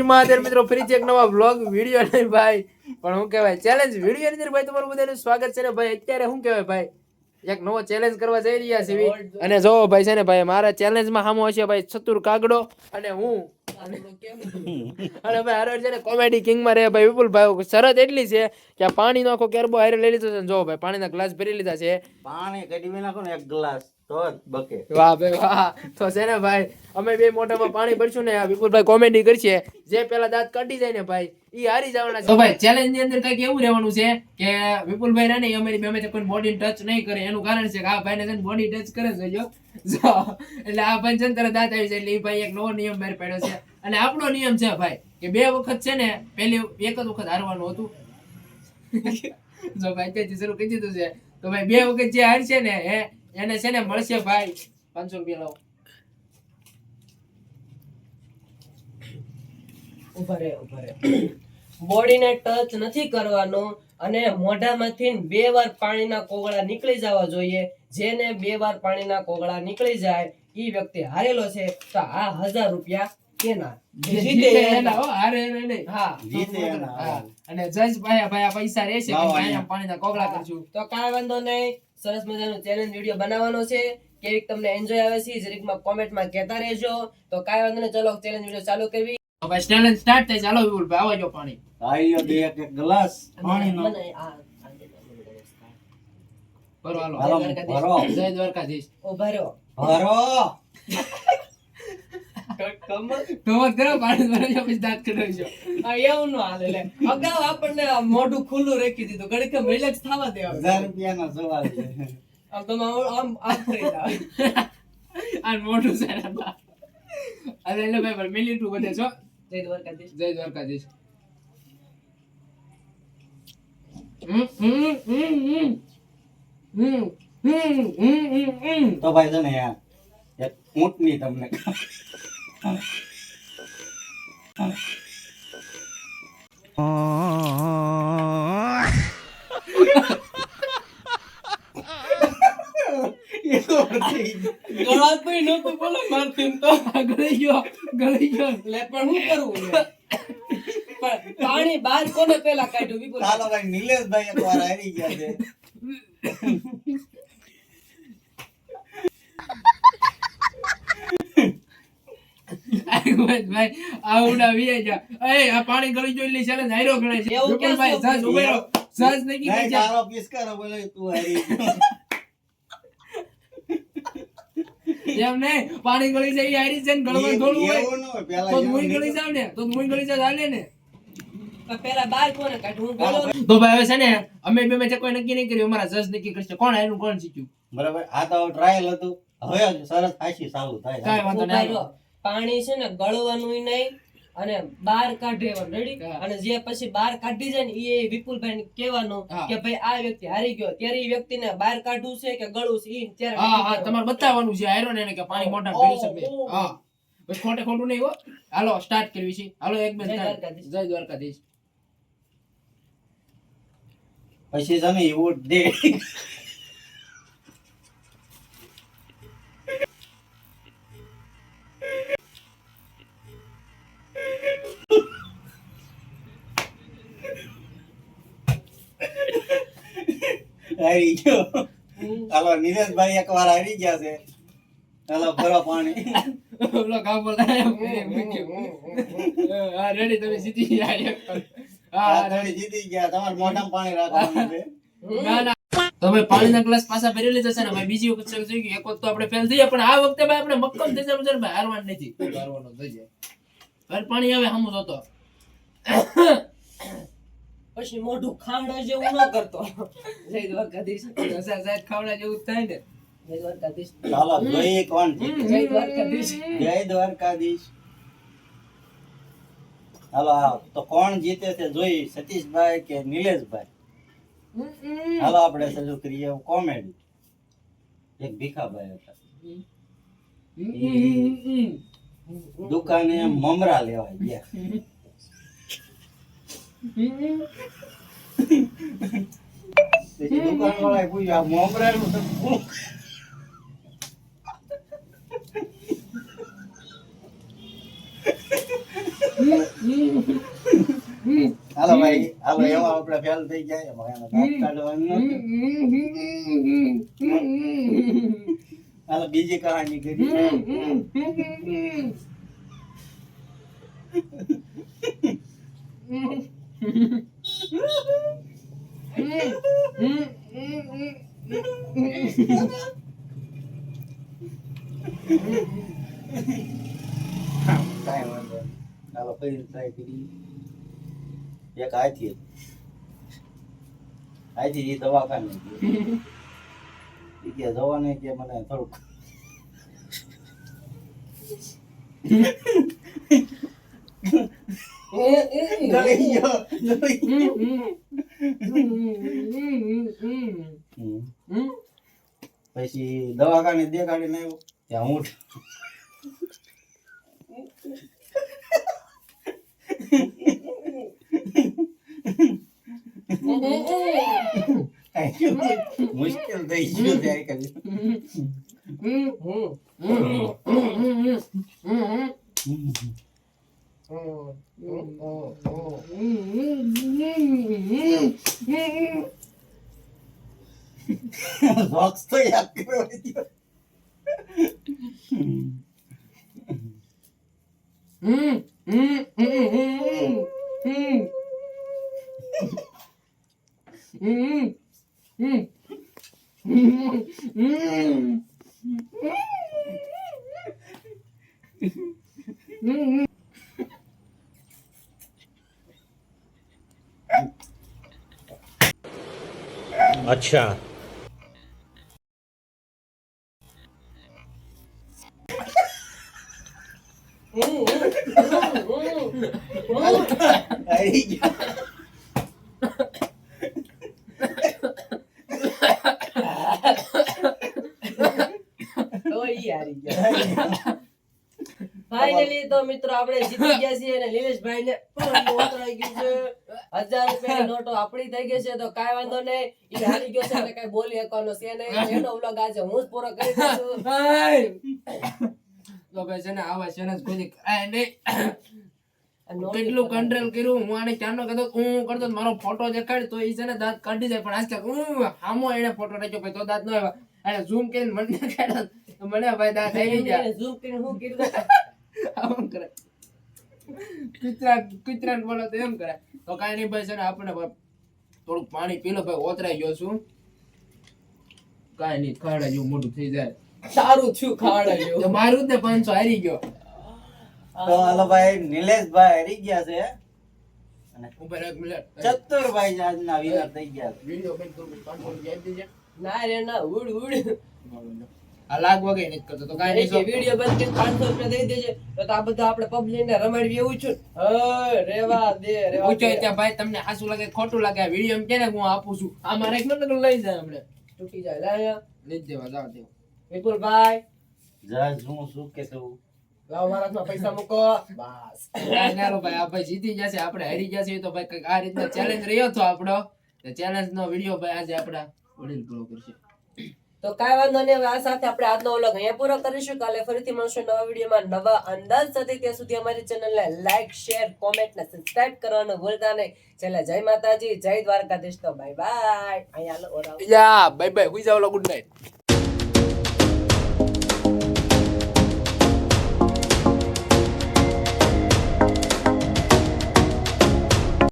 મહાદેવ મિત્રો, ફરીથી એક નવા વ્લોગ વિડીયો નહીં ભાઈ, પણ હું કહેવાય ચેલેન્જ વિડીયો ની અંદર ભાઈ તમારું બધાનું સ્વાગત છે ને ભાઈ. અત્યારે હું કહેવાય ભાઈ એક નવો ચેલેન્જ કરવા જઈ રહ્યા છે અને જો ભાઈ છે ને ભાઈ મારા ચેલેન્જ માં સામો હશે ભાઈ ચતુર કાગડો અને હું અને ભાઈ હારે છે ને કોમેડી કિંગ માં રહે ભાઈ વિપુલ ભાઈ. શરત એટલી છે કે આ પાણી નો આખો કેરબો હારે લઈ લીધો છે. જો ભાઈ પાણીના ગ્લાસ ભરી લીધા છે. પાણી કઢી નાખો ને એક ગ્લાસ તો બકે. વાહ ભાઈ વાહ. તો છે ને ભાઈ અમે બે મોઢામાં પાણી ભરશું ને વિપુલભાઈ કોમેડી કરશે. જે પેલા દાંત કાઢી જાય ને ભાઈ ઈ હારી જવાના છે. તો ભાઈ ચેલેન્જ ની અંદર કઈક એવું રહેવાનું છે કે વિપુલભાઈ ને અમારી બે કોઈ બોડી ટચ નહીં કરે. એનું કારણ છે કે આ ભાઈ ને બોડી ટચ કરે છે જો એટલે આ ભાઈ છે ને દાંત આવી જાય એટલે એ ભાઈ એક નવો નિયમ બહાર પાડ્યો છે. અને આપણો નિયમ છે ભાઈ કે 2 વખત છે ને પેલી એક જ વખત હારવાનું હતું. જો ભાઈ ત્યાંથી શરૂ કરી દીધું છે તો ભાઈ 2 વખત જે હારશે ને એને છે ને મળશે ભાઈ 500 રૂપિયા. લાવો ઉભા રે બોડીને ટચ નથી કરવાનો અને મોઢામાંથી 2 વાર પાણીના કોગળા નીકળી જવા જોઈએ. જેને 2 વાર પાણીના કોગળા નીકળી જાય ઈ વ્યક્તિ હારેલો છે. તો આ 1000 રૂપિયા કેના જીતે એના હો, હારે નહીં. હા જીતે એના. હા અને જજ ભાઈ પૈસા રહેશે કે અહીંયા પાણીના કોગળા કરશું. તો કાંઈ વાંધો નહીં. સરસ મજાનો ચેલેન્જ વિડીયો બનાવવાનો છે. કેવીક તમને એન્જોય આવે છે જરીકમાં કોમેન્ટમાં કહેતા રહેજો. તો કાંઈ વાંધો નહીં, ચલો ચેલેન્જ વિડીયો ચાલુ કરવી. તો ભાઈ ચેલેન્જ સ્ટાર્ટ થાય. ચાલો વિપુલભાઈ આવો જો પાણી. આઈયો દે એક ગ્લાસ પાણીનો. ભરો હાલો. હાલો, ભરો. જય દ્વારકાધીશ. ઉભા રહ્યો. ભરો. ગમત કરો પાણી ભરાજો પછી દાંત કઢાવજો. આ એવું નો હાલે લે. અગાઉ આપણને મોઢું ખુલ્લું રાખી દીધું. ઘડીક રિલેક્સ થવા દેવા. 1000 રૂપિયાનો સવાલ છે. આમ તમે આમ ફરી જાવ. આ મોટું છે ને અરે એટલે ભાઈ પર મિનિટું વધે છો. જય દ્વારકાધીશ. જય દ્વારકાધીશ. તો ભાઈ છે ને યાર એક ઊંટની તમને ગળા કોઈ નતું બોલો મારતી તો ગળી ગયો લે. પણ હું કરું લે? પણ પાણી બહાર કોને પેલા કાઢ્યું વિપુલ? ચાલો ભાઈ નિલેશભાઈ એકવાર આવી ગયા છે. ભાઈ આવડા વી જા. એ આ પાણી ગળી જોઈ લે ચેલેન્જ હાર્યો ગણાય છે. એવું ક્યાં ભાઈ સજ ઉભો રહો. સજ નકી નહીં, કરી તારો પિસ્કારો બોલે તું હારી ગયો. એમ નહીં પાણી ગળી જાય ઈ હારી છે ને ગળમાં થોડું હોય એવું ન હોય, પેલા તો એવું મુઈ ગળી નહીં. જાવ ને તો મુઈ ગળી જાવ હાલે ને. પણ પેલા બહાર કોને કાઢ્યું? હું ગળો તો ભાઈ હવે છે ને અમે બે મેં કોઈ નક્કી નહીં કર્યું. અમારા જજ નક્કી કરશે કોણ હાર્યું કોણ જીત્યું. બરાબર. આ તો ટ્રાયલ હતું. હવે સરસ આશી ચાલુ થાય. કાંઈ વાંધો ઉભા નહીં. રહો. પાણી છે ને ગળવાનું નહીં અને બહાર કાઢવાનું. રેડી? હા. અને જે પછી બહાર કાઢી જાય ને એ વિપુલભાઈ કહેવાનું હા. કે ભાઈ આ વ્યક્તિ હારી ગયો. ત્યારે એ વ્યક્તિને બહાર કાઢવું છે કે ગળવું છે ઈ ત્યારે હા હા નક્કી તમારે બતાવવાનું છે હાર્યો ને એને કે પાણી મોઢા પીડી શકે. હા બસ ખોટે ખોટું નહીં હો. હાલો સ્ટાર્ટ કરવી છે. હાલો એક બે જય ત્રણ. દ્વારકાધીશ. જય દ્વારકાધીશ. પછી છે ને એવું દે. હારી ગયો. હાલો નિલેશભાઈ એકવાર હારી ગયા છે. હાલો ભરો પાણી. ઓલો કામ બોલાય હા રેડી તમે જીતી ગયા. હા, હા તમે જીતી ગયા. તમારે મોઢામાં પાણી રાખવાનું છે. ના ના તો ભાઈ પાણીના ગ્લાસ પાછા ભરી લીધા છે ને ભાઈ. બીજી વખત શરૂ થઈ ગયું. એક વખત તો આપણે ફેલ થઈ ગયા પણ આ વખતે ભાઈ આપણે મક્કમ થઈ જવાનું છે ને ભાઈ. હારવાનું નથી. હારવાનું થઈ જાય. ભાઈ પાણી આવે હમું જોતો. પછી મોઢું ખાંડા જેવું ન કરતો. જય દ્વારકાધીશ. સાહેબ ખાવડા જેવું જ થાય ને. જય દ્વારકાધીશ. ચાલો જોઈએ કોણ જીતે. જય દ્વારકાધીશ. જય દ્વારકાધીશ. હાલો આવો તો કોણ જીતે છે જોઈ, સતીશભાઈ કે નિલેશભાઈ. હાલો આપણે શરૂ કરીએ કોમેડી. એક ભીખાભાઈ હતા. દુકાને મમરા લેવા ગયા. પછી દુકાનવાળાએ પૂછ્યું આ મમરાનું તો શું? હાલો એમાં આપણે ફેલ થઈ જાય એમાં એનો દાંત કાઢવાનું. હાલો બીજી કહાની કરી. કાંઈ વાંધો નહીં. હાલો ફરી ટ્રાય કરી. એક આથી એ દવાખાને ગયો. ઈ કે દવાને કે મને થોડુંક ડરી ગયો, ડરી ગયો. પછી દવાખાને દેખાડીને આવ્યો ત્યાં હું મુશ્કેલ થઈ ગયું ત્યારે કરી. બોક્સ તો યાદ કર્યો હતો. अच्छा આવી ગયો. ફાઇનલી તો મિત્રો આપણે જીતી ગયા છીએ અને નિલેશભાઈ ને ઓતરાઈ ગયું છે. 1000 રૂપિયાની નોટો આપણી થઈ ગઈ છે તો કાંઈ વાંધો નહીં. ઈ હારી ગયો છે એટલે કાંઈ બોલી શકવાનો છે નહીં. એનો વ્લોગ આજે હું જ પૂરો કરી દઉં છું. તો ભાઈ છે ને આવા ચેલેન્જ કોઈ કરાય નહીં. આ નોટ કેટલું કંટ્રોલ કર્યું હું આને ક્યારનો કહેતો હું કરતો તો મારો ફોટો દેખાડ તો ઈ છે ને દાંત કાઢી જાય પણ આજકાલ હું હામો એને ફોટો રાખ્યો ભાઈ તો દાંત ન આવ્યા અને ઝૂમ કરીને મને દેખાડ્યો તો મને ભાઈ દાંત આવી ગયા. ઝૂમ કરીને હું કીધું આમ કરે કૂતરાને બોલો તો એમ કરે તો કાંઈ નહીં ભાઈ છે ને આપણે થોડુંક પાણી પી લો ભાઈ ઓતરાઈ ગયો છું. કાંઈ નહીં ખાડા જેવું મોટું થઈ જાય સારું થયું ખાવડાવ્યું. તો મારું જ ને 500 હારી ગયો. તો હાલો ભાઈ નિલેશભાઈ હારી ગયા છે અને ઉપર એક મિનિટ ચતુરભાઈ જ આજના વિનર થઈ ગયા છે. વિડિયો બંધ કરું 500 રૂપિયા આપી દેજે. ના રે ના ઉડ ઉડ આ લાગ વગર નથી કરતો તો કાંઈ નહીં. વિડિયો બંધ કરીને 500 રૂપિયા દઈ દેજે તો આ બધા આપણે પબ્લિક ને રમાડવી એવું છું. હે રેવા દે રેવા પૂછો દે. ત્યાં ભાઈ તમને હાસુ લાગે ખોટું લાગે આ વિડિયો કેને હું આપું છું આ મારે એક નંબર લઈ જાય હમણે તૂટી જાય લે અહીંયા. લઈ જ દેવા જાવ દેવ. વિપુલભાઈ જજ હું શું કે છું લાવો મારા હાથમાં પૈસા મૂકો બસ. નાનો ભાઈ આ ભાઈ જીતી જશે આપણે હારી ગયા છીએ તો ભાઈ કંઈક આ રીતનો ચેલેન્જ રહ્યો તો આપણો તો ચેલેન્જ નો વિડિયો ભાઈ આજે આપડા વડીલ પૂરો કરશે. તો કાંઈ વાંધો નહીં. હવે આ સાથે આપણે આજનો વ્લોગ અહીંયા પૂરો કરીશું. કાલે ફરીથી મળશું નવા વિડીયોમાં નવા અંદાજ સાથે. ત્યાં સુધી અમારી ચેનલને લાઈક શેર કોમેન્ટ ને સબસ્ક્રાઇબ કરવાનું ભૂલતા નહીં. છેલ્લે જય માતાજી જય દ્વારકાધીશ. તો બાય બાય. અહીંયા બાય બાય હુઈ જાવ લો ગુડ નાઈટ.